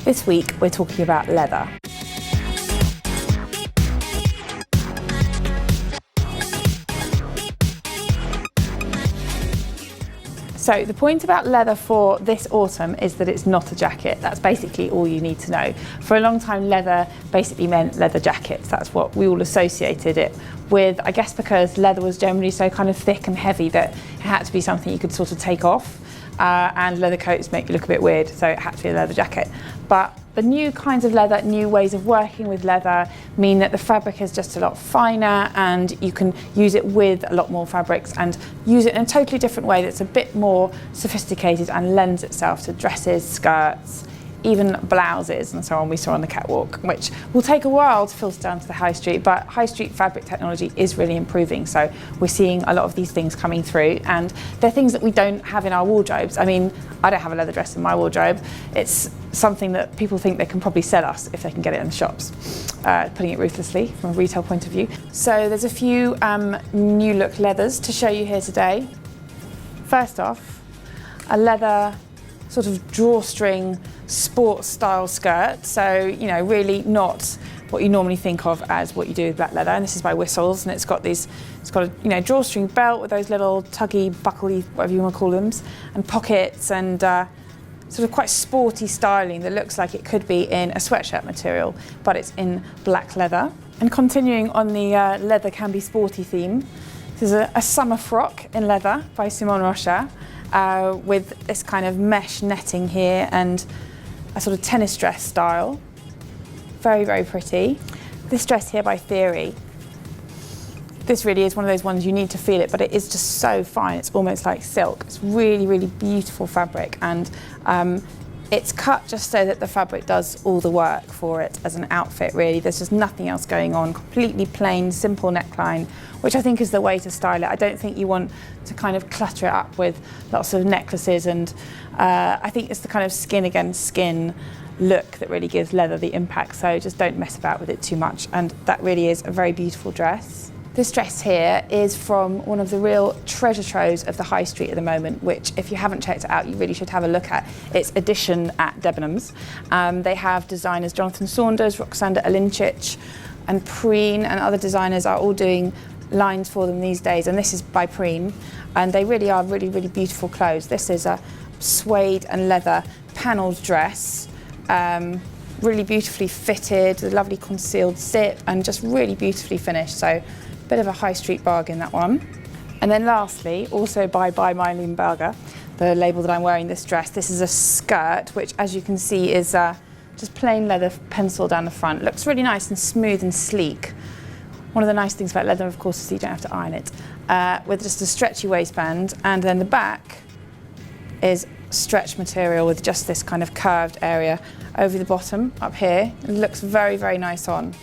This week we're talking about leather. So the point about leather for this autumn is that it's not a jacket. That's basically all you need to know. For a long time, leather basically meant leather jackets. That's what we all associated it with, I guess because leather was generally so kind of thick and heavy that it had to be something you could sort of take off. And leather coats make you look a bit weird, so it had to be a leather jacket. But the new kinds of leather, new ways of working with leather mean that the fabric is just a lot finer and you can use it with a lot more fabrics and use it in a totally different way that's a bit more sophisticated and lends itself to dresses, skirts, even blouses and so on we saw on the catwalk, which will take a while to filter down to the high street, but high street fabric technology is really improving. So we're seeing a lot of these things coming through, and they're things that we don't have in our wardrobes. I mean, I don't have a leather dress in my wardrobe. It's something that people think they can probably sell us if they can get it in the shops, putting it ruthlessly from a retail point of view. So there's a few new look leathers to show you here today. First off, a leather sort of drawstring sports style skirt, so you know, really not what you normally think of as what you do with black leather. And this is by Whistles, and it's got a drawstring belt with those little tuggy, buckley, whatever you want to call them, and pockets, and sort of quite sporty styling that looks like it could be in a sweatshirt material, but it's in black leather. And continuing on the leather can be sporty theme, this is a summer frock in leather by Simone Rocha, with this kind of mesh netting here and a sort of tennis dress style. Very, very pretty. This dress here by Theory. This really is one of those ones you need to feel it, but it is just so fine. It's almost like silk. It's really, really beautiful fabric, and it's cut just so that the fabric does all the work for it as an outfit, really. There's just nothing else going on. Completely plain, simple neckline, which I think is the way to style it. I don't think you want to kind of clutter it up with lots of necklaces, and I think it's the kind of skin against skin look that really gives leather the impact, so just don't mess about with it too much, and that really is a very beautiful dress. This dress here is from one of the real treasure troves of the high street at the moment, which if you haven't checked it out, you really should have a look at. It's Edition at Debenhams. They have designers Jonathan Saunders, Roxanda Alinchich and Preen, and other designers are all doing lines for them these days, and this is by Preen, and they really are really, really beautiful clothes. This is a suede and leather panelled dress, really beautifully fitted, a lovely concealed zip, and just really beautifully finished. So bit of a high street bargain, that one. And then lastly, also by Mylene Berger, the label that I'm wearing this dress, this is a skirt, which as you can see is just plain leather pencil down the front. Looks really nice and smooth and sleek. One of the nice things about leather, of course, is you don't have to iron it. With just a stretchy waistband, and then the back is stretch material with just this kind of curved area over the bottom up here. It looks very, very nice on.